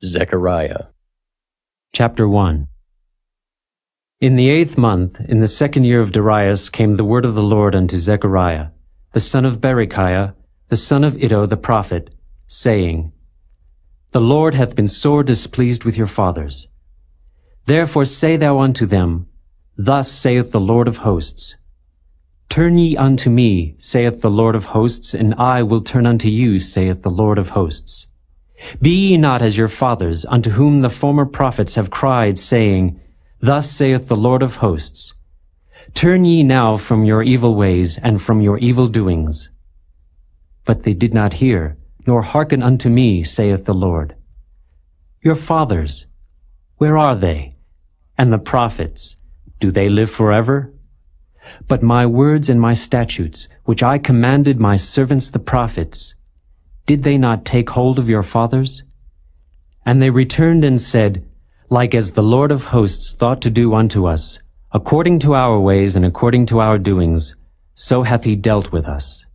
Zechariah. Chapter 1. In the 8th month, in the 2nd year of Darius, came the word of the Lord unto Zechariah, the son of Berechiah, the son of Iddo the prophet, saying, The Lord hath been sore displeased with your fathers. Therefore say thou unto them, Thus saith the Lord of hosts, Turn ye unto me, saith the Lord of hosts, and I will turn unto you, saith the Lord of hosts. Be ye not as your fathers, unto whom the former prophets have cried, saying, Thus saith the Lord of hosts, Turn ye now from your evil ways, and from your evil doings. But they did not hear, nor hearken unto me, saith the Lord. Your fathers, where are they? And the prophets, do they live forever? But my words and my statutes, which I commanded my servants the prophets, did they not take hold of your fathers? And they returned and said, Like as the Lord of hosts thought to do unto us, according to our ways and according to our doings, so hath he dealt with us.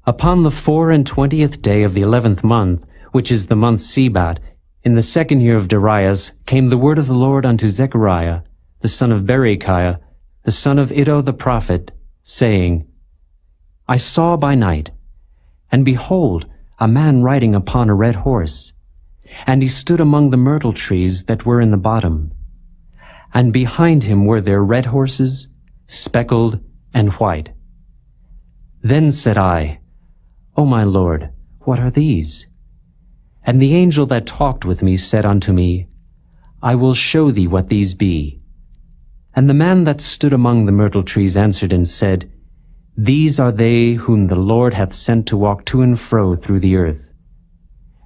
Upon the 24th day of the 11th month, which is the month Sebat, in the 2nd year of Darius, came the word of the Lord unto Zechariah, the son of Berechiah, the son of Iddo the prophet, saying, I saw by night, and behold, a man riding upon a red horse, and he stood among the myrtle trees that were in the bottom. And behind him were there red horses, speckled and white. Then said I, O my Lord, what are these? And the angel that talked with me said unto me, I will show thee what these be. And the man that stood among the myrtle trees answered and said, These are they whom the Lord hath sent to walk to and fro through the earth.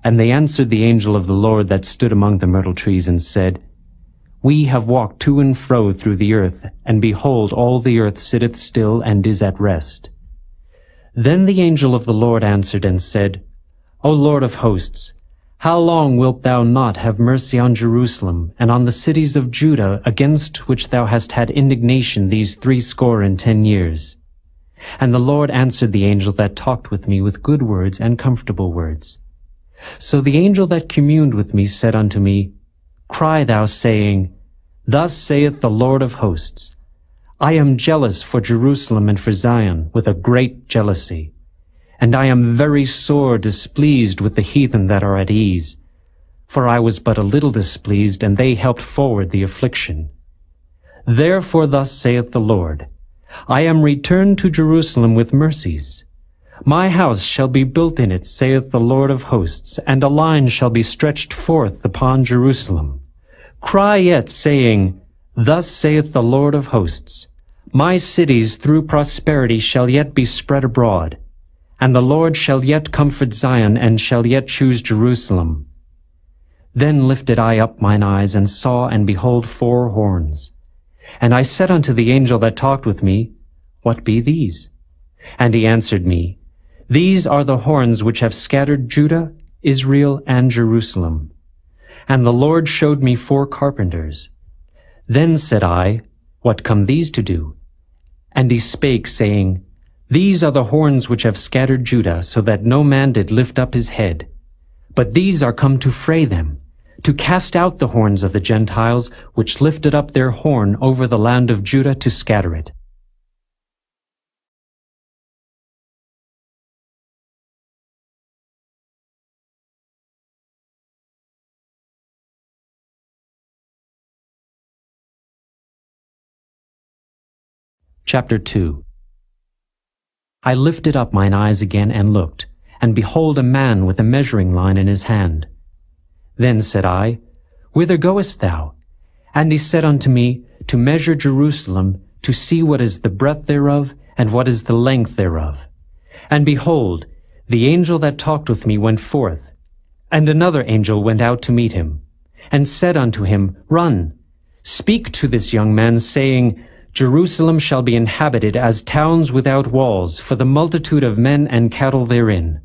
And they answered the angel of the Lord that stood among the myrtle trees, and said, We have walked to and fro through the earth, and behold, all the earth sitteth still and is at rest. Then the angel of the Lord answered and said, O Lord of hosts, how long wilt thou not have mercy on Jerusalem, and on the cities of Judah, against which thou hast had indignation these 70 years? And the Lord answered the angel that talked with me with good words and comfortable words. So the angel that communed with me said unto me, Cry thou, saying, Thus saith the Lord of hosts, I am jealous for Jerusalem and for Zion with a great jealousy, and I am very sore displeased with the heathen that are at ease. For I was but a little displeased, and they helped forward the affliction. Therefore thus saith the Lord, I am returned to Jerusalem with mercies. My house shall be built in it, saith the Lord of hosts, and a line shall be stretched forth upon Jerusalem. Cry yet, saying, Thus saith the Lord of hosts, My cities through prosperity shall yet be spread abroad, and the Lord shall yet comfort Zion, and shall yet choose Jerusalem. Then lifted I up mine eyes, and saw, and behold, 4 horns. And I said unto the angel that talked with me, What be these? And he answered me, These are the horns which have scattered Judah, Israel, and Jerusalem. And the Lord showed me 4 carpenters. Then said I, What come these to do? And he spake, saying, These are the horns which have scattered Judah, so that no man did lift up his head. But these are come to fray them, to cast out the horns of the Gentiles, which lifted up their horn over the land of Judah to scatter it. Chapter 2. I lifted up mine eyes again and looked, and behold a man with a measuring line in his hand. Then said I, Whither goest thou? And he said unto me, To measure Jerusalem, to see what is the breadth thereof, and what is the length thereof. And behold, the angel that talked with me went forth, and another angel went out to meet him, and said unto him, Run, speak to this young man, saying, Jerusalem shall be inhabited as towns without walls, for the multitude of men and cattle therein.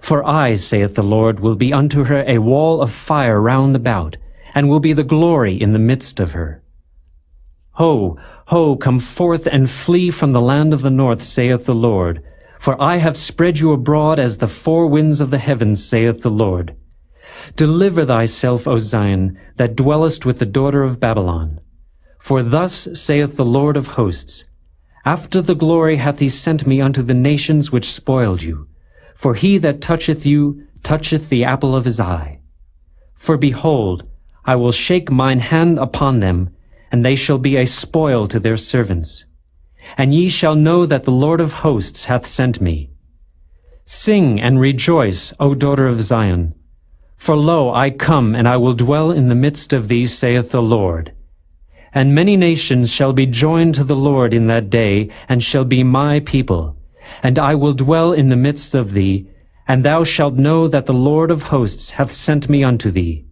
For I, saith the Lord, will be unto her a wall of fire round about, and will be the glory in the midst of her. Ho, ho, come forth and flee from the land of the north, saith the Lord. For I have spread you abroad as the 4 winds of the heavens, saith the Lord. Deliver thyself, O Zion, that dwellest with the daughter of Babylon. For thus saith the Lord of hosts, After the glory hath he sent me unto the nations which spoiled you. For he that toucheth you toucheth the apple of his eye. For behold, I will shake mine hand upon them, and they shall be a spoil to their servants. And ye shall know that the Lord of hosts hath sent me. Sing and rejoice, O daughter of Zion. For lo, I come, and I will dwell in the midst of thee, saith the Lord. And many nations shall be joined to the Lord in that day, and shall be my people. And I will dwell in the midst of thee, and thou shalt know that the Lord of hosts hath sent me unto thee.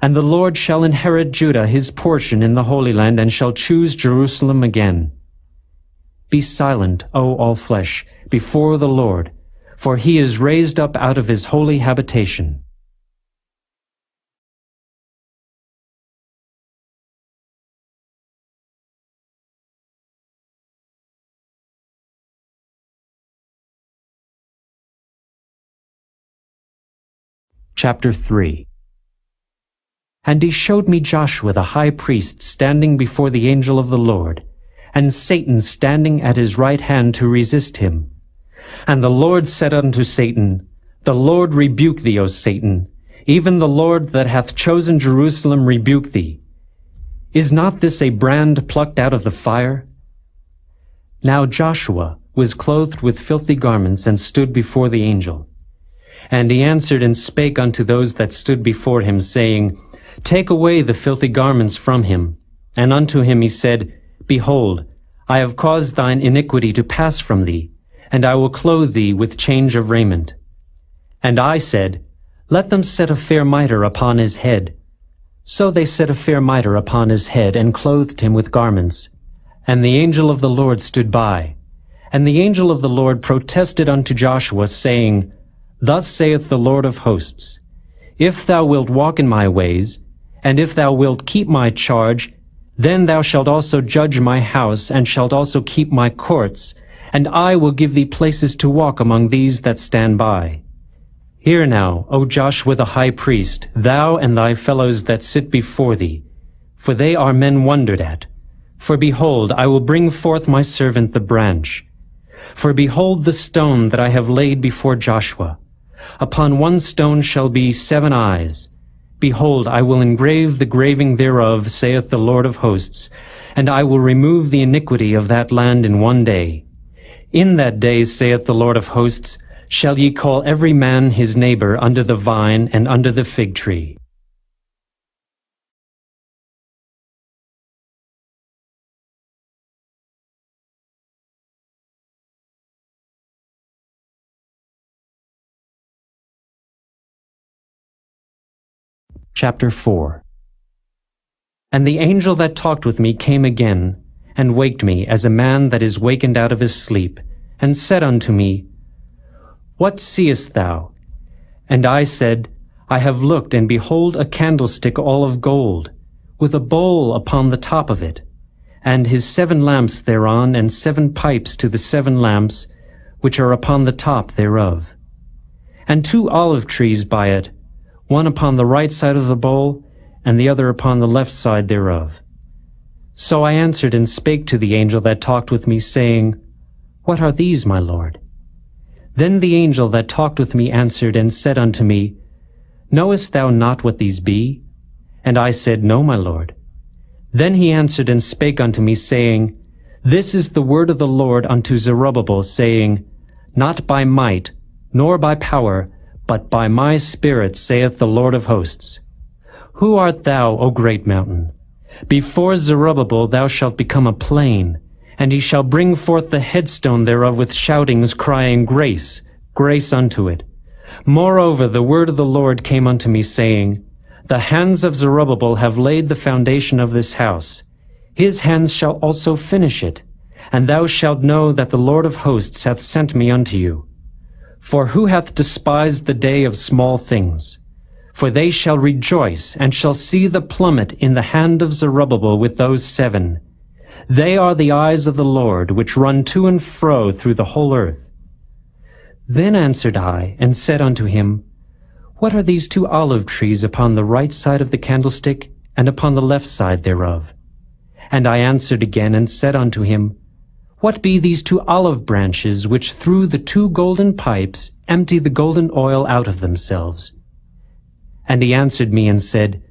And the Lord shall inherit Judah his portion in the Holy Land, and shall choose Jerusalem again. Be silent, O all flesh, before the Lord, for he is raised up out of his holy habitation. Chapter 3. And he showed me Joshua the high priest standing before the angel of the Lord, and Satan standing at his right hand to resist him. And the Lord said unto Satan, The Lord rebuke thee, O Satan, even the Lord that hath chosen Jerusalem rebuke thee. Is not this a brand plucked out of the fire? Now Joshua was clothed with filthy garments, and stood before the angel. And he answered and spake unto those that stood before him, saying, Take away the filthy garments from him. And unto him he said, Behold, I have caused thine iniquity to pass from thee, and I will clothe thee with change of raiment. And I said, Let them set a fair mitre upon his head. So they set a fair mitre upon his head, and clothed him with garments. And the angel of the Lord stood by. And the angel of the Lord protested unto Joshua, saying, Thus saith the Lord of hosts, If thou wilt walk in my ways, and if thou wilt keep my charge, then thou shalt also judge my house, and shalt also keep my courts, and I will give thee places to walk among these that stand by. Hear now, O Joshua the high priest, thou and thy fellows that sit before thee, for they are men wondered at. For behold, I will bring forth my servant the branch. For behold the stone that I have laid before Joshua. Upon one stone shall be 7 eyes. Behold, I will engrave the graving thereof, saith the Lord of hosts, and I will remove the iniquity of that land in one day. In that day, saith the Lord of hosts, shall ye call every man his neighbor under the vine and under the fig tree. Chapter 4. And the angel that talked with me came again, and waked me as a man that is wakened out of his sleep, and said unto me, What seest thou? And I said, I have looked, and behold a candlestick all of gold, with a bowl upon the top of it, and his 7 lamps thereon, and 7 pipes to the 7 lamps, which are upon the top thereof. And 2 olive trees by it, one upon the right side of the bowl, and the other upon the left side thereof. So I answered and spake to the angel that talked with me, saying, What are these, my Lord? Then the angel that talked with me answered and said unto me, Knowest thou not what these be? And I said, No, my Lord. Then he answered and spake unto me, saying, This is the word of the Lord unto Zerubbabel, saying, Not by might, nor by power, but by my Spirit, saith the Lord of hosts. Who art thou, O great mountain? Before Zerubbabel thou shalt become a plain, and he shall bring forth the headstone thereof with shoutings, crying, Grace, grace unto it. Moreover, the word of the Lord came unto me, saying, The hands of Zerubbabel have laid the foundation of this house. His hands shall also finish it. And thou shalt know that the Lord of hosts hath sent me unto you. For who hath despised the day of small things? For they shall rejoice, and shall see the plummet in the hand of Zerubbabel with those 7. They are the eyes of the Lord, which run to and fro through the whole earth. Then answered I, and said unto him, What are these 2 olive trees upon the right side of the candlestick, and upon the left side thereof? And I answered again and said unto him, What be these 2 olive branches, which through the 2 golden pipes empty the golden oil out of themselves? And he answered me and said,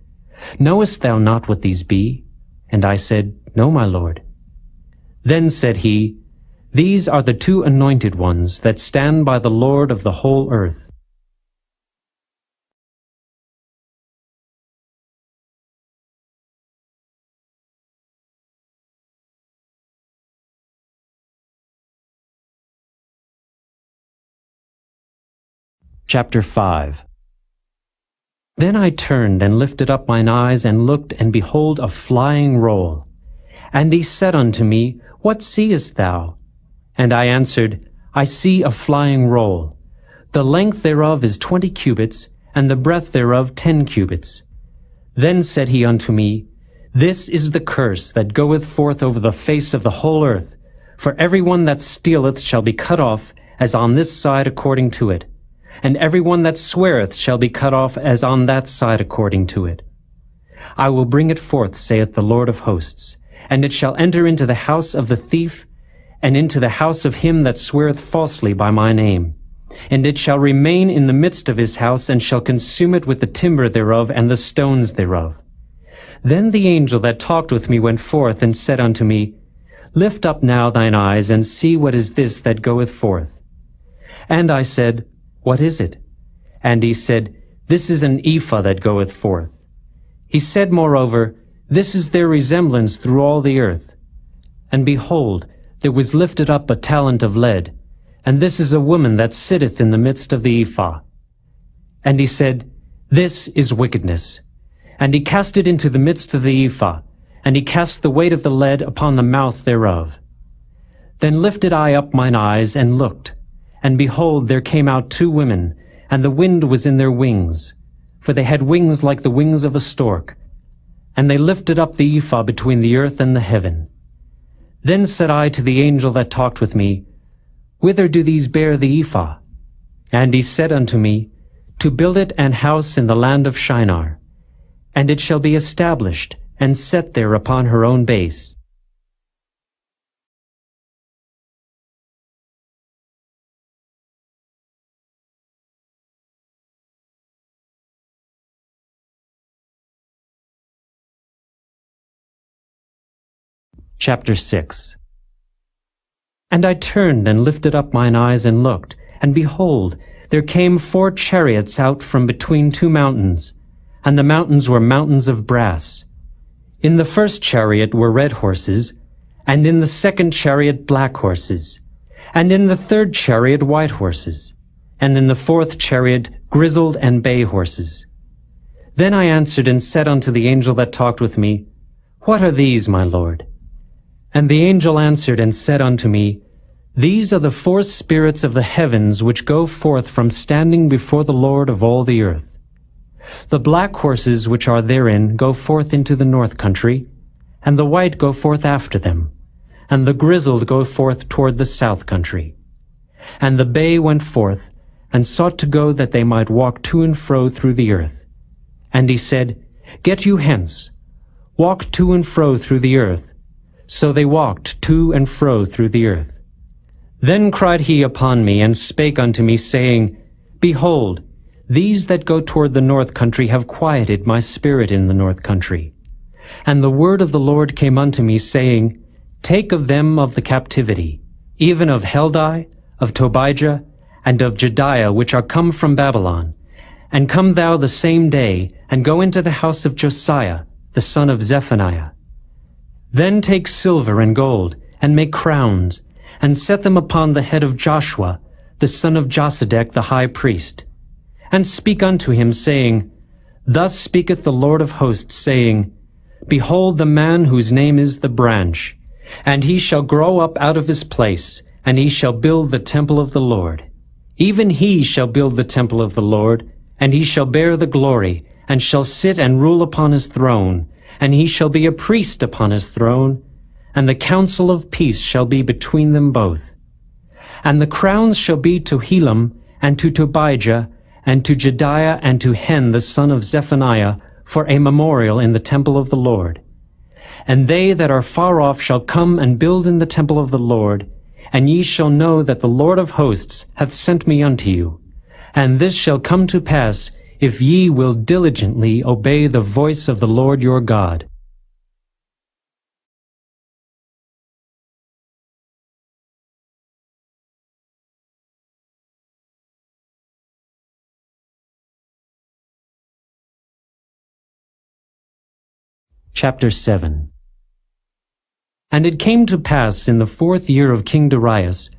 Knowest thou not what these be? And I said, No, my Lord. Then said he, These are the 2 anointed ones that stand by the Lord of the whole earth. Chapter 5. Then I turned and lifted up mine eyes and looked, and behold a flying roll. And he said unto me, What seest thou? And I answered, I see a flying roll. The length thereof is 20 cubits, and the breadth thereof 10 cubits. Then said he unto me, This is the curse that goeth forth over the face of the whole earth. For every one that stealeth shall be cut off, as on this side according to it. And every one that sweareth shall be cut off as on that side according to it. I will bring it forth, saith the Lord of hosts, and it shall enter into the house of the thief, and into the house of him that sweareth falsely by my name. And it shall remain in the midst of his house, and shall consume it with the timber thereof and the stones thereof. Then the angel that talked with me went forth, and said unto me, Lift up now thine eyes, and see what is this that goeth forth. And I said, What is it? And he said, This is an ephah that goeth forth. He said moreover, This is their resemblance through all the earth. And behold, there was lifted up a talent of lead, and this is a woman that sitteth in the midst of the ephah. And he said, This is wickedness. And he cast it into the midst of the ephah, and he cast the weight of the lead upon the mouth thereof. Then lifted I up mine eyes, and looked, and behold, there came out 2 women, and the wind was in their wings, for they had wings like the wings of a stork. And they lifted up the ephah between the earth and the heaven. Then said I to the angel that talked with me, Whither do these bear the ephah? And he said unto me, To build it an house in the land of Shinar, and it shall be established, and set there upon her own base. Chapter 6. And I turned and lifted up mine eyes and looked, and behold, there came 4 chariots out from between 2 mountains, and the mountains were mountains of brass. In the first chariot were red horses, and in the second chariot black horses, and in the third chariot white horses, and in the fourth chariot grizzled and bay horses. Then I answered and said unto the angel that talked with me, What are these, my Lord? And the angel answered and said unto me, These are the 4 spirits of the heavens which go forth from standing before the Lord of all the earth. The black horses which are therein go forth into the north country, and the white go forth after them, and the grizzled go forth toward the south country. And the bay went forth, and sought to go that they might walk to and fro through the earth. And he said, Get you hence, walk to and fro through the earth. So they walked to and fro through the earth. Then cried he upon me, and spake unto me, saying, Behold, these that go toward the north country have quieted my spirit in the north country. And the word of the Lord came unto me, saying, Take of them of the captivity, even of Heldai, of Tobijah, and of Jediah, which are come from Babylon, and come thou the same day, and go into the house of Josiah, the son of Zephaniah. Then take silver and gold, and make crowns, and set them upon the head of Joshua, the son of Josedech the high priest. And speak unto him, saying, Thus speaketh the Lord of hosts, saying, Behold the man whose name is the branch, and he shall grow up out of his place, and he shall build the temple of the Lord. Even he shall build the temple of the Lord, and he shall bear the glory, and shall sit and rule upon his throne, and he shall be a priest upon his throne, and the counsel of peace shall be between them both. And the crowns shall be to Helam, and to Tobijah, and to Jedaiah and to Hen the son of Zephaniah, for a memorial in the temple of the Lord. And they that are far off shall come and build in the temple of the Lord, and ye shall know that the Lord of hosts hath sent me unto you. And this shall come to pass, if ye will diligently obey the voice of the Lord your God. Chapter 7. And it came to pass in the 4th year of King Darius,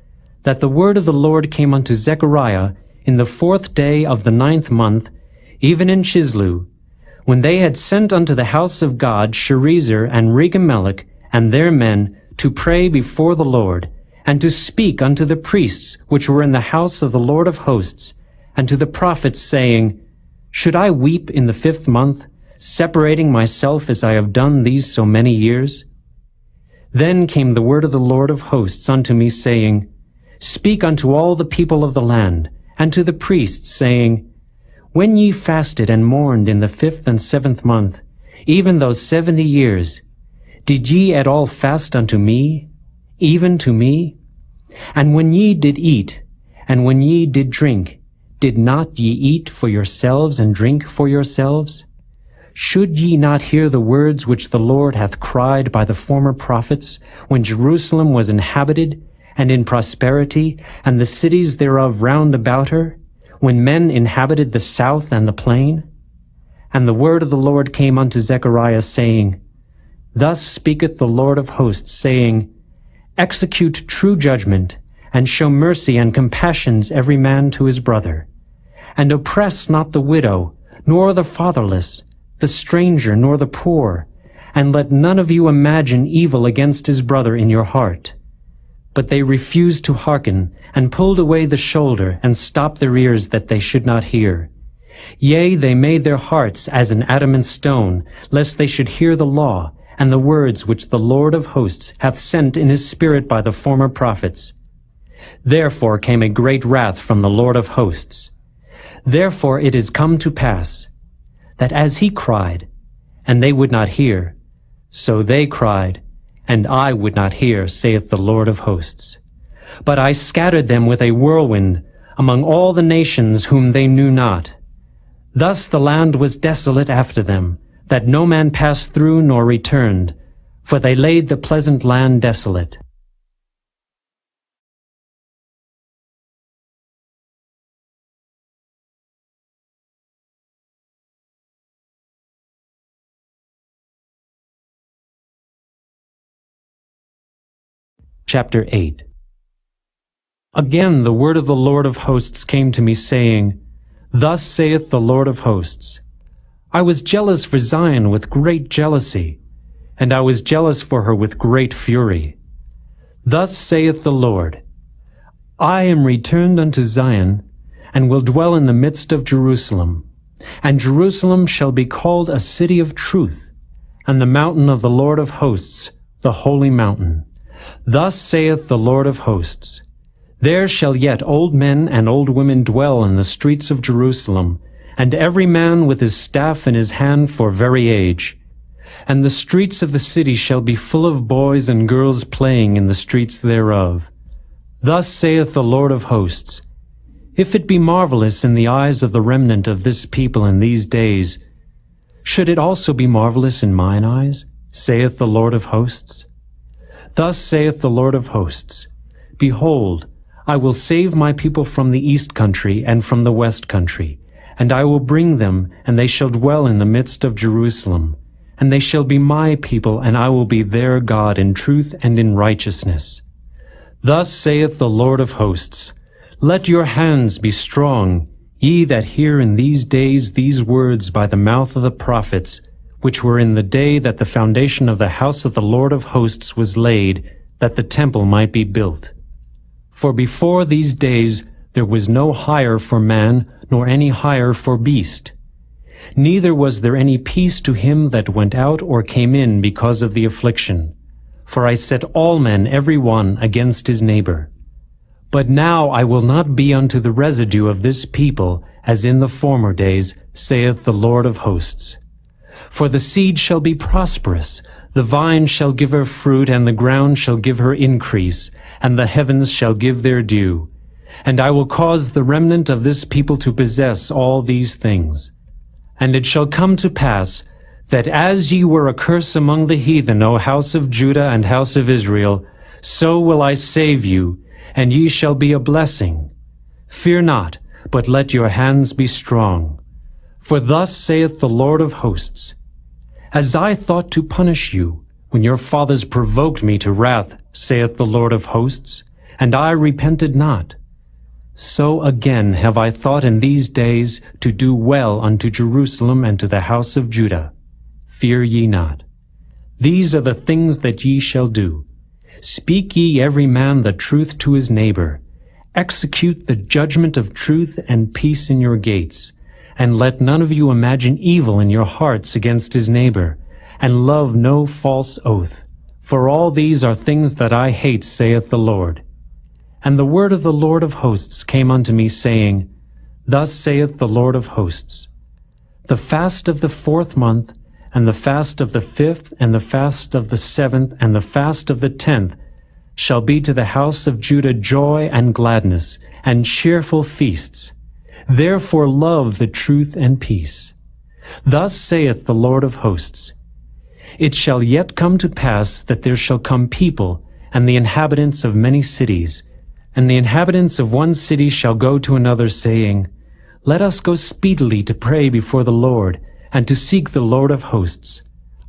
that the word of the Lord came unto Zechariah in the 4th day of the 9th month, even in Chislu, when they had sent unto the house of God Sherezer and Regemelech and their men to pray before the Lord, and to speak unto the priests which were in the house of the Lord of hosts, and to the prophets, saying, Should I weep in the 5th month, separating myself as I have done these so many years? Then came the word of the Lord of hosts unto me, saying, Speak unto all the people of the land, and to the priests, saying, When ye fasted and mourned in the 5th and 7th month, even those 70 years, did ye at all fast unto me, even to me? And when ye did eat, and when ye did drink, did not ye eat for yourselves and drink for yourselves? Should ye not hear the words which the Lord hath cried by the former prophets, when Jerusalem was inhabited, and in prosperity, and the cities thereof round about her, when men inhabited the south and the plain? And the word of the Lord came unto Zechariah, saying, Thus speaketh the Lord of hosts, saying, Execute true judgment, and show mercy and compassions every man to his brother. And oppress not the widow, nor the fatherless, the stranger, nor the poor, and let none of you imagine evil against his brother in your heart. But they refused to hearken, and pulled away the shoulder, and stopped their ears that they should not hear. Yea, they made their hearts as an adamant stone, lest they should hear the law, and the words which the Lord of hosts hath sent in his Spirit by the former prophets. Therefore came a great wrath from the Lord of hosts. Therefore it is come to pass, that as he cried, and they would not hear, so they cried, and I would not hear, saith the Lord of hosts. But I scattered them with a whirlwind among all the nations whom they knew not. Thus the land was desolate after them, that no man passed through nor returned, for they laid the pleasant land desolate. Chapter 8. Again the word of the Lord of hosts came to me, saying, Thus saith the Lord of hosts, I was jealous for Zion with great jealousy, and I was jealous for her with great fury. Thus saith the Lord, I am returned unto Zion, and will dwell in the midst of Jerusalem. And Jerusalem shall be called a city of truth, and the mountain of the Lord of hosts, the holy mountain. Thus saith the Lord of hosts, There shall yet old men and old women dwell in the streets of Jerusalem, and every man with his staff in his hand for very age. And the streets of the city shall be full of boys and girls playing in the streets thereof. Thus saith the Lord of hosts, If it be marvelous in the eyes of the remnant of this people in these days, should it also be marvelous in mine eyes, saith the Lord of hosts? Thus saith the Lord of hosts, Behold, I will save my people from the east country and from the west country, and I will bring them, and they shall dwell in the midst of Jerusalem. And they shall be my people, and I will be their God in truth and in righteousness. Thus saith the Lord of hosts, Let your hands be strong, ye that hear in these days these words by the mouth of the prophets, which were in the day that the foundation of the house of the Lord of hosts was laid, that the temple might be built. For before these days there was no hire for man, nor any hire for beast. Neither was there any peace to him that went out or came in because of the affliction. For I set all men every one against his neighbor. But now I will not be unto the residue of this people as in the former days, saith the Lord of hosts. For the seed shall be prosperous, the vine shall give her fruit, and the ground shall give her increase, and the heavens shall give their dew. And I will cause the remnant of this people to possess all these things. And it shall come to pass, that as ye were a curse among the heathen, O house of Judah and house of Israel, so will I save you, and ye shall be a blessing. Fear not, but let your hands be strong. For thus saith the Lord of hosts, As I thought to punish you, when your fathers provoked me to wrath, saith the Lord of hosts, and I repented not, so again have I thought in these days to do well unto Jerusalem and to the house of Judah. Fear ye not. These are the things that ye shall do. Speak ye every man the truth to his neighbor. Execute the judgment of truth and peace in your gates. And let none of you imagine evil in your hearts against his neighbor. And love no false oath. For all these are things that I hate, saith the Lord. And the word of the Lord of hosts came unto me, saying, Thus saith the Lord of hosts, The fast of the 4th month, and the fast of the 5th, and the fast of the 7th, and the fast of the 10th, shall be to the house of Judah joy and gladness, and cheerful feasts. Therefore love the truth and peace. Thus saith the Lord of hosts, It shall yet come to pass that there shall come people, and the inhabitants of many cities, and the inhabitants of one city shall go to another, saying, Let us go speedily to pray before the Lord, and to seek the Lord of hosts.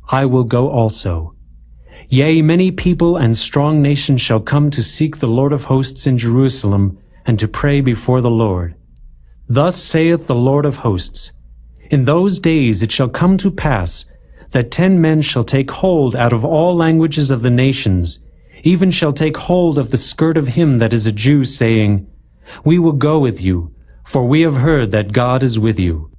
I will go also. Yea, many people and strong nations shall come to seek the Lord of hosts in Jerusalem, and to pray before the Lord. Thus saith the Lord of hosts, In those days it shall come to pass, that 10 men shall take hold out of all languages of the nations, even shall take hold of the skirt of him that is a Jew, saying, We will go with you, for we have heard that God is with you.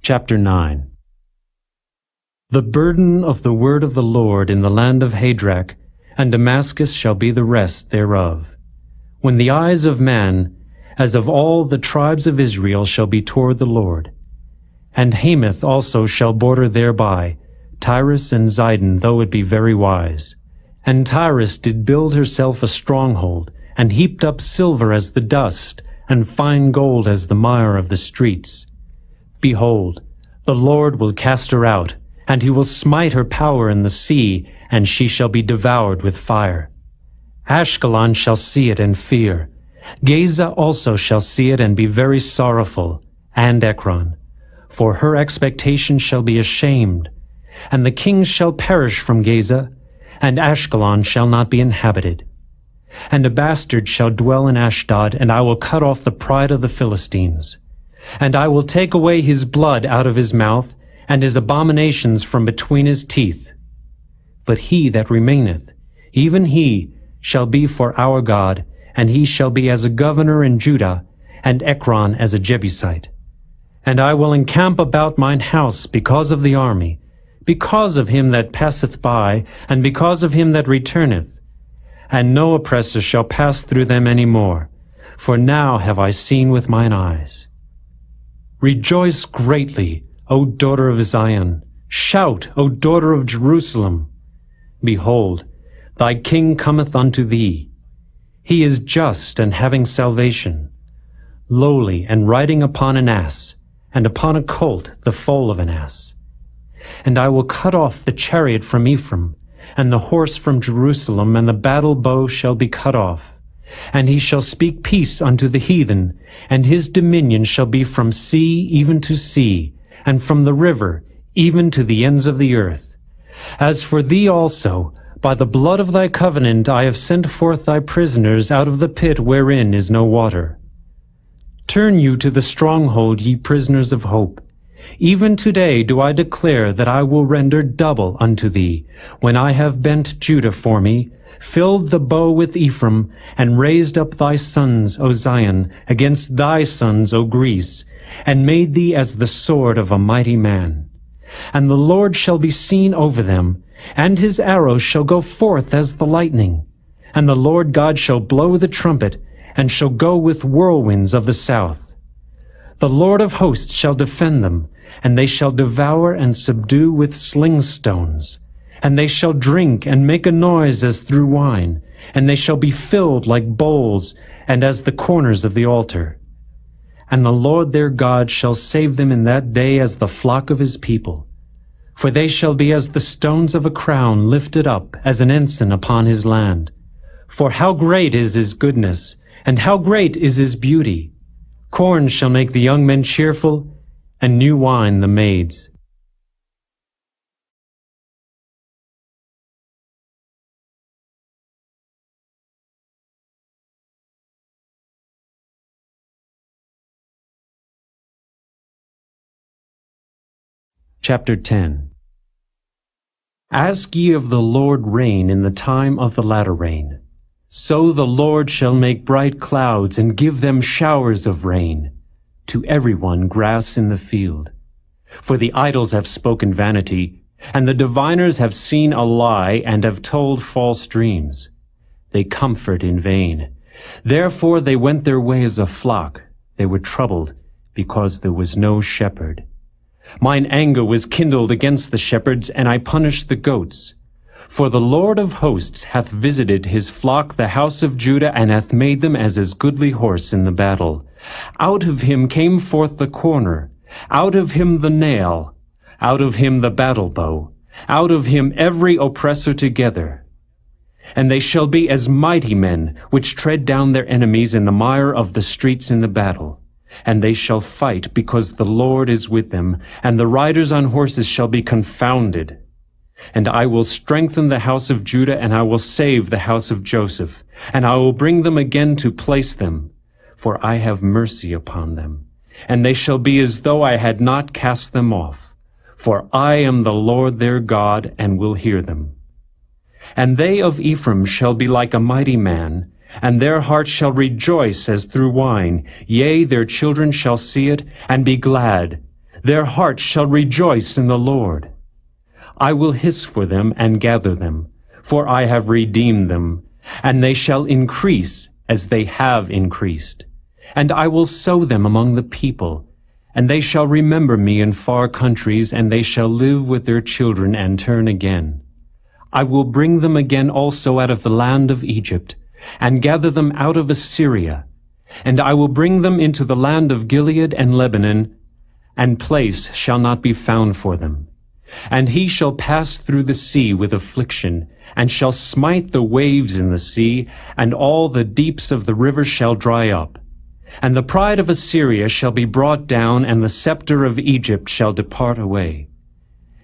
Chapter 9. The burden of the word of the Lord in the land of Hadrach, and Damascus shall be the rest thereof. When the eyes of man, as of all the tribes of Israel, shall be toward the Lord. And Hamath also shall border thereby, Tyrus and Zidon, though it be very wise. And Tyrus did build herself a stronghold, and heaped up silver as the dust, and fine gold as the mire of the streets. Behold, the Lord will cast her out, and he will smite her power in the sea, and she shall be devoured with fire. Ashkelon shall see it and fear. Gaza also shall see it and be very sorrowful, and Ekron. For her expectation shall be ashamed. And the kings shall perish from Gaza, and Ashkelon shall not be inhabited. And a bastard shall dwell in Ashdod, and I will cut off the pride of the Philistines. And I will take away his blood out of his mouth, and his abominations from between his teeth. But he that remaineth, even he, shall be for our God, and he shall be as a governor in Judah, and Ekron as a Jebusite. And I will encamp about mine house because of the army, because of him that passeth by, and because of him that returneth. And no oppressor shall pass through them any more, for now have I seen with mine eyes. Rejoice greatly, O daughter of Zion. Shout, O daughter of Jerusalem. Behold, thy king cometh unto thee. He is just and having salvation, lowly and riding upon an ass, and upon a colt, the foal of an ass. And I will cut off the chariot from Ephraim, and the horse from Jerusalem, and the battle bow shall be cut off. And he shall speak peace unto the heathen, and his dominion shall be from sea even to sea, and from the river even to the ends of the earth. As for thee also, by the blood of thy covenant I have sent forth thy prisoners out of the pit wherein is no water. Turn you to the stronghold, ye prisoners of hope. Even today do I declare that I will render double unto thee, when I have bent Judah for me, filled the bow with Ephraim, and raised up thy sons, O Zion, against thy sons, O Greece, and made thee as the sword of a mighty man. And the Lord shall be seen over them, and his arrows shall go forth as the lightning. And the Lord God shall blow the trumpet, and shall go with whirlwinds of the south. The Lord of hosts shall defend them, and they shall devour and subdue with sling stones. And they shall drink and make a noise as through wine, and they shall be filled like bowls, and as the corners of the altar. And the Lord their God shall save them in that day as the flock of his people. For they shall be as the stones of a crown lifted up, as an ensign upon his land. For how great is his goodness, and how great is his beauty! Corn shall make the young men cheerful, and new wine the maids. Chapter 10. Ask ye of the Lord rain in the time of the latter rain. So the Lord shall make bright clouds, and give them showers of rain, to every one grass in the field. For the idols have spoken vanity, and the diviners have seen a lie, and have told false dreams. They comfort in vain. Therefore they went their way as a flock. They were troubled, because there was no shepherd. Mine anger was kindled against the shepherds, and I punished the goats. For the Lord of hosts hath visited his flock, the house of Judah, and hath made them as his goodly horse in the battle. Out of him came forth the corner, out of him the nail, out of him the battle bow, out of him every oppressor together. And they shall be as mighty men, which tread down their enemies in the mire of the streets in the battle. And they shall fight, because the Lord is with them, and the riders on horses shall be confounded. And I will strengthen the house of Judah, and I will save the house of Joseph, and I will bring them again to place them, for I have mercy upon them. And they shall be as though I had not cast them off, for I am the Lord their God, and will hear them. And they of Ephraim shall be like a mighty man, and their heart shall rejoice as through wine. Yea, their children shall see it, and be glad. Their heart shall rejoice in the Lord. I will hiss for them and gather them, for I have redeemed them, and they shall increase as they have increased. And I will sow them among the people, and they shall remember me in far countries, and they shall live with their children and turn again. I will bring them again also out of the land of Egypt, and gather them out of Assyria. And I will bring them into the land of Gilead and Lebanon, and place shall not be found for them. And he shall pass through the sea with affliction, and shall smite the waves in the sea, and all the deeps of the river shall dry up. And the pride of Assyria shall be brought down, and the scepter of Egypt shall depart away.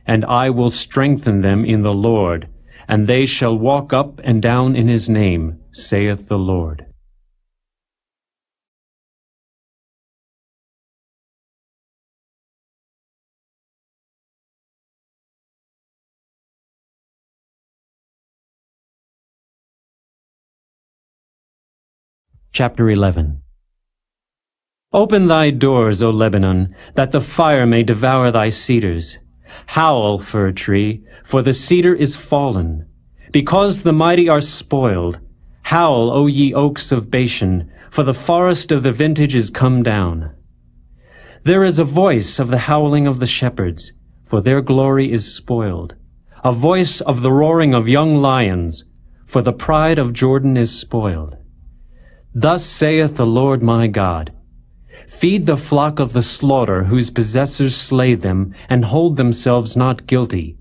And I will strengthen them in the Lord, and they shall walk up and down in his name, saith the Lord. Chapter 11. Open thy doors, O Lebanon, that the fire may devour thy cedars. Howl, fir tree, for the cedar is fallen, because the mighty are spoiled. Howl, O ye oaks of Bashan, for the forest of the vintage is come down. There is a voice of the howling of the shepherds, for their glory is spoiled. A voice of the roaring of young lions, for the pride of Jordan is spoiled. Thus saith the Lord my God, feed the flock of the slaughter, whose possessors slay them, and hold themselves not guilty.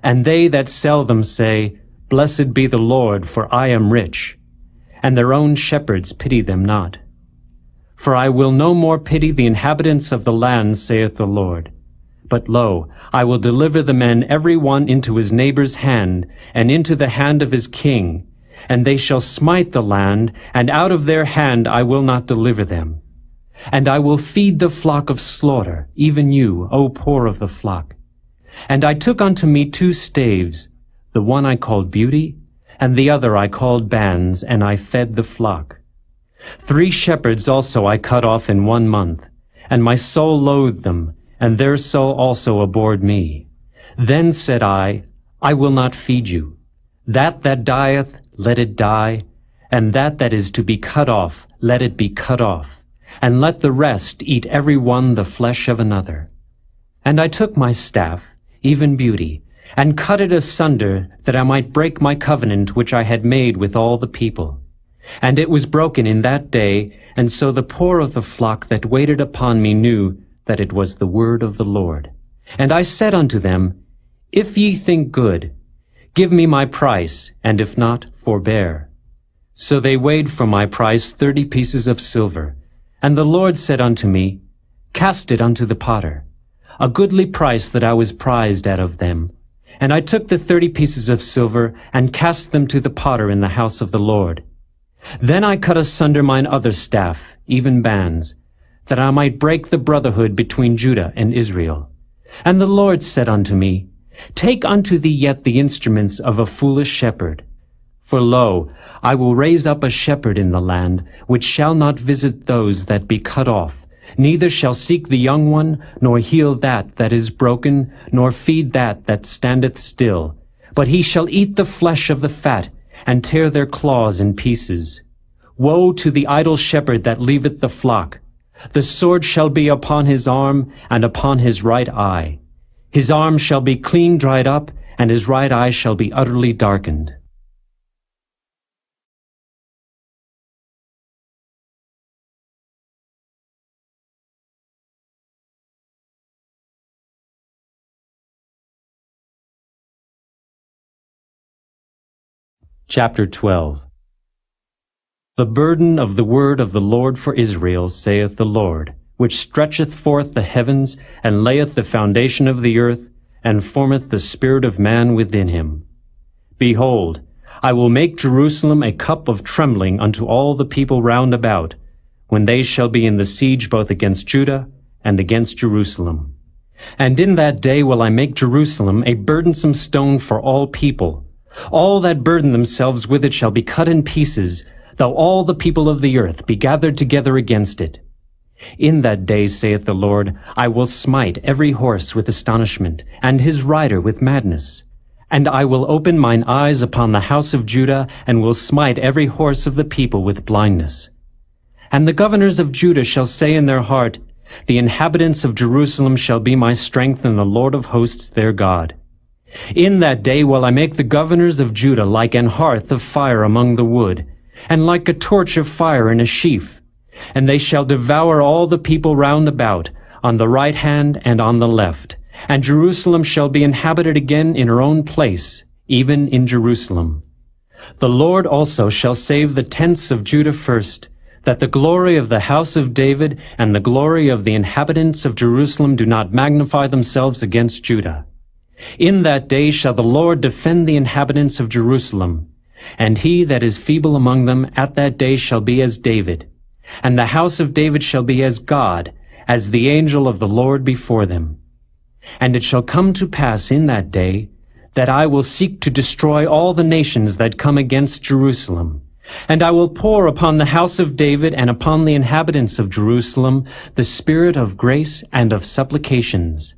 And they that sell them say, Blessed be the Lord, for I am rich. And their own shepherds pity them not. For I will no more pity the inhabitants of the land, saith the Lord. But lo, I will deliver the men every one into his neighbor's hand, and into the hand of his king. And they shall smite the land, and out of their hand I will not deliver them. And I will feed the flock of slaughter, even you, O poor of the flock. And I took unto me 2 staves, the one I called Beauty, and the other I called bands, and I fed the flock. 3 shepherds also I cut off in 1 month, and my soul loathed them, and their soul also abhorred me. Then said I will not feed you. That dieth, let it die, and that is to be cut off, let it be cut off, and let the rest eat every one the flesh of another. And I took my staff, even beauty, and cut it asunder, that I might break my covenant which I had made with all the people. And it was broken in that day, and so the poor of the flock that waited upon me knew that it was the word of the Lord. And I said unto them, If ye think good, give me my price, and if not, forbear. So they weighed for my price 30 pieces of silver. And the Lord said unto me, Cast it unto the potter, a goodly price that I was prized out of them. And I took the 30 pieces of silver, and cast them to the potter in the house of the Lord. Then I cut asunder mine other staff, even bands, that I might break the brotherhood between Judah and Israel. And the Lord said unto me, Take unto thee yet the instruments of a foolish shepherd. For lo, I will raise up a shepherd in the land, which shall not visit those that be cut off, neither shall seek the young one, nor heal that is broken, nor feed that standeth still. But he shall eat the flesh of the fat, and tear their claws in pieces. Woe to the idle shepherd that leaveth the flock! The sword shall be upon his arm, and upon his right eye. His arm shall be clean dried up, and his right eye shall be utterly darkened. Chapter 12. The burden of the word of the Lord for Israel, saith the Lord, which stretcheth forth the heavens, and layeth the foundation of the earth, and formeth the spirit of man within him. Behold, I will make Jerusalem a cup of trembling unto all the people round about, when they shall be in the siege both against Judah and against Jerusalem. And in that day will I make Jerusalem a burdensome stone for all people. All that burden themselves with it shall be cut in pieces, though all the people of the earth be gathered together against it. In that day, saith the Lord, I will smite every horse with astonishment, and his rider with madness. And I will open mine eyes upon the house of Judah, and will smite every horse of the people with blindness. And the governors of Judah shall say in their heart, The inhabitants of Jerusalem shall be my strength, and the Lord of hosts their God. In that day will I make the governors of Judah like an hearth of fire among the wood, and like a torch of fire in a sheaf. And they shall devour all the people round about, on the right hand and on the left. And Jerusalem shall be inhabited again in her own place, even in Jerusalem. The Lord also shall save the tents of Judah first, that the glory of the house of David and the glory of the inhabitants of Jerusalem do not magnify themselves against Judah. In that day shall the Lord defend the inhabitants of Jerusalem, and he that is feeble among them at that day shall be as David, and the house of David shall be as God, as the angel of the Lord before them. And it shall come to pass in that day, that I will seek to destroy all the nations that come against Jerusalem. And I will pour upon the house of David and upon the inhabitants of Jerusalem the spirit of grace and of supplications.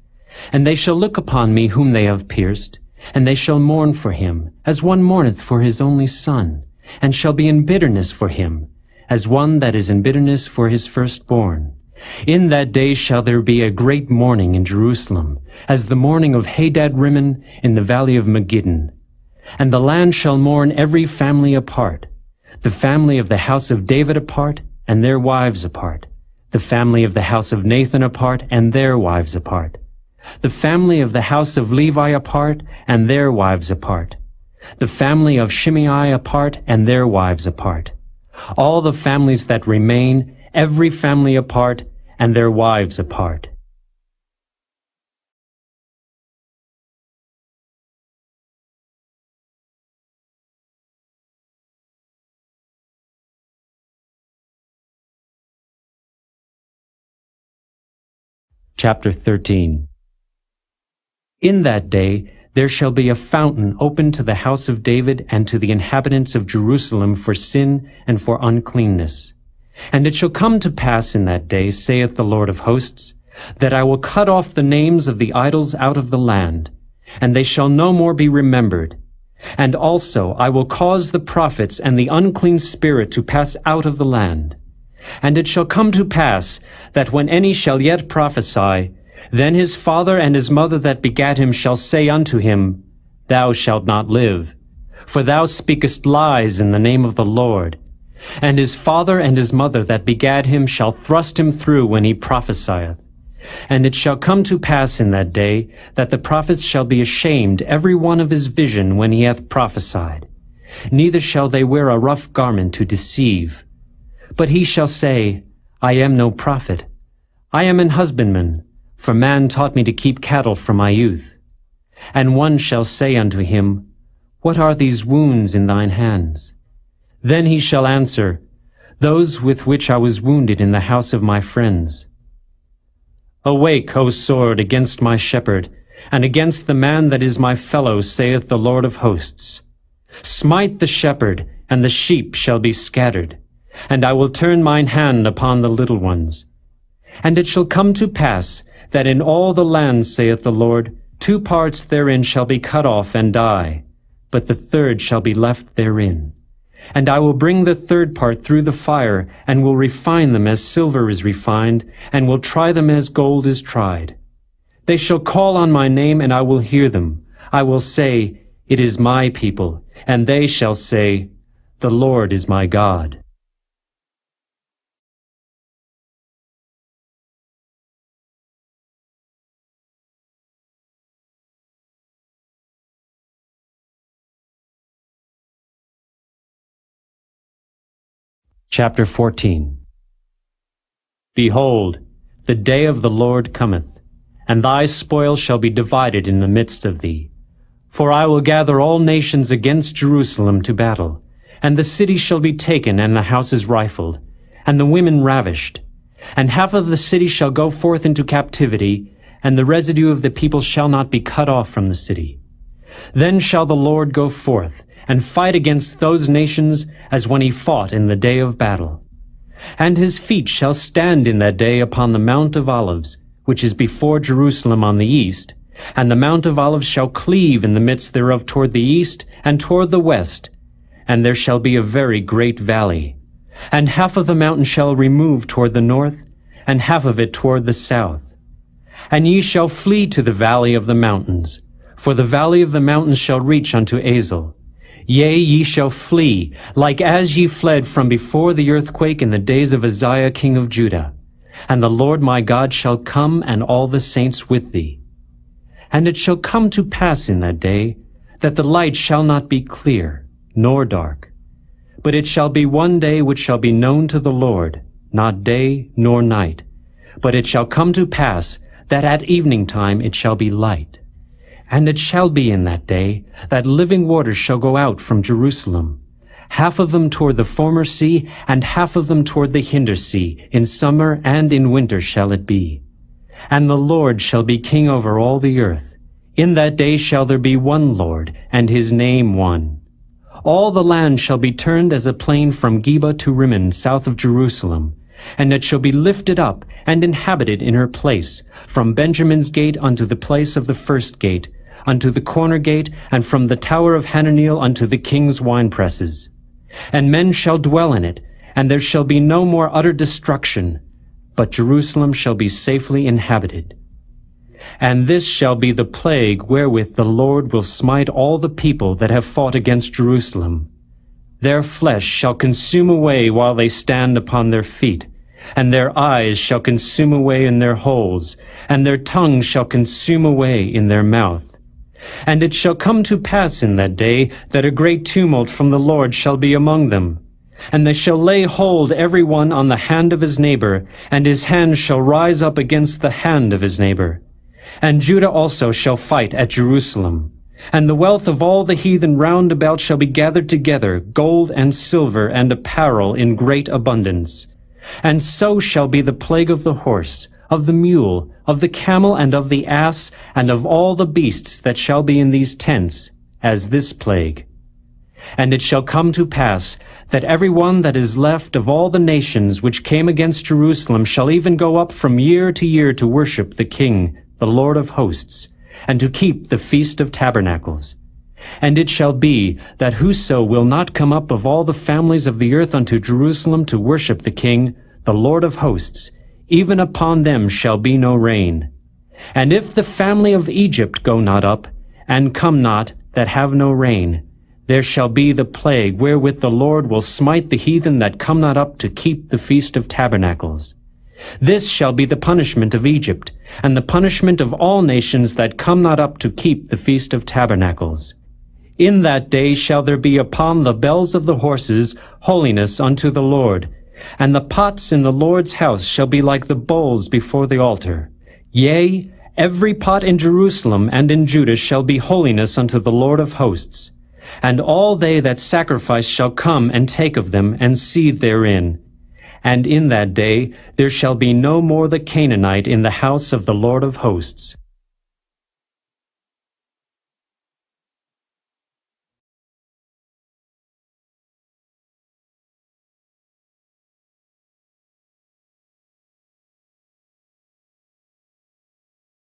And they shall look upon me whom they have pierced, and they shall mourn for him, as one mourneth for his only son, and shall be in bitterness for him, as one that is in bitterness for his firstborn. In that day shall there be a great mourning in Jerusalem, as the mourning of Hadad-rimmon in the valley of Megiddon. And the land shall mourn every family apart, the family of the house of David apart, and their wives apart, the family of the house of Nathan apart, and their wives apart, the family of the house of Levi apart, and their wives apart, the family of Shimei apart, and their wives apart, all the families that remain, every family apart, and their wives apart. Chapter 13. In that day there shall be a fountain open to the house of David and to the inhabitants of Jerusalem for sin and for uncleanness. And it shall come to pass in that day, saith the Lord of hosts, that I will cut off the names of the idols out of the land, and they shall no more be remembered. And also I will cause the prophets and the unclean spirit to pass out of the land. And it shall come to pass that when any shall yet prophesy, then his father and his mother that begat him shall say unto him, Thou shalt not live, for thou speakest lies in the name of the Lord. And his father and his mother that begat him shall thrust him through when he prophesieth. And it shall come to pass in that day that the prophets shall be ashamed every one of his vision when he hath prophesied. Neither shall they wear a rough garment to deceive. But he shall say, I am no prophet. I am an husbandman, for man taught me to keep cattle from my youth. And one shall say unto him, What are these wounds in thine hands? Then he shall answer, Those with which I was wounded in the house of my friends. Awake, O sword, against my shepherd, and against the man that is my fellow, saith the Lord of hosts. Smite the shepherd, and the sheep shall be scattered, and I will turn mine hand upon the little ones. And it shall come to pass, that in all the land, saith the Lord, 2 parts therein shall be cut off and die, but the third shall be left therein. And I will bring the third part through the fire, and will refine them as silver is refined, and will try them as gold is tried. They shall call on my name, and I will hear them. I will say, It is my people, and they shall say, The Lord is my God. Chapter 14. Behold, the day of the Lord cometh, and thy spoil shall be divided in the midst of thee. For I will gather all nations against Jerusalem to battle, and the city shall be taken, and the houses rifled, and the women ravished. And half of the city shall go forth into captivity, and the residue of the people shall not be cut off from the city. Then shall the Lord go forth, and fight against those nations as when he fought in the day of battle. And his feet shall stand in that day upon the Mount of Olives, which is before Jerusalem on the east, and the Mount of Olives shall cleave in the midst thereof toward the east and toward the west, and there shall be a very great valley. And half of the mountain shall remove toward the north, and half of it toward the south. And ye shall flee to the valley of the mountains, for the valley of the mountains shall reach unto Azel. Yea, ye shall flee, like as ye fled from before the earthquake in the days of Uzziah king of Judah. And the Lord my God shall come, and all the saints with thee. And it shall come to pass in that day, that the light shall not be clear, nor dark. But it shall be one day which shall be known to the Lord, not day nor night. But it shall come to pass, that at evening time it shall be light. And it shall be in that day, that living waters shall go out from Jerusalem, half of them toward the former sea, and half of them toward the hinder sea. In summer and in winter shall it be. And the Lord shall be king over all the earth. In that day shall there be one Lord, and his name one. All the land shall be turned as a plain from Geba to Rimmon, south of Jerusalem. And it shall be lifted up, and inhabited in her place, from Benjamin's gate unto the place of the first gate, unto the corner gate, and from the tower of Hananeel unto the king's winepresses. And men shall dwell in it, and there shall be no more utter destruction, but Jerusalem shall be safely inhabited. And this shall be the plague wherewith the Lord will smite all the people that have fought against Jerusalem. Their flesh shall consume away while they stand upon their feet, and their eyes shall consume away in their holes, and their tongue shall consume away in their mouth. And it shall come to pass in that day that a great tumult from the Lord shall be among them. And they shall lay hold every one on the hand of his neighbor, and his hand shall rise up against the hand of his neighbor. And Judah also shall fight at Jerusalem. And the wealth of all the heathen round about shall be gathered together, gold and silver and apparel in great abundance. And so shall be the plague of the horse, of the mule, of the camel, and of the ass, and of all the beasts that shall be in these tents, as this plague. And it shall come to pass, that every one that is left of all the nations which came against Jerusalem shall even go up from year to year to worship the King, the Lord of hosts, and to keep the Feast of Tabernacles. And it shall be, that whoso will not come up of all the families of the earth unto Jerusalem to worship the King, the Lord of hosts, even upon them shall be no rain. And if the family of Egypt go not up, and come not, that have no rain, there shall be the plague wherewith the Lord will smite the heathen that come not up to keep the Feast of Tabernacles. This shall be the punishment of Egypt, and the punishment of all nations that come not up to keep the Feast of Tabernacles. In that day shall there be upon the bells of the horses holiness unto the Lord, and the pots in the Lord's house shall be like the bowls before the altar. Yea, every pot in Jerusalem and in Judah shall be holiness unto the Lord of hosts. And all they that sacrifice shall come and take of them, and seethe therein. And in that day there shall be no more the Canaanite in the house of the Lord of hosts.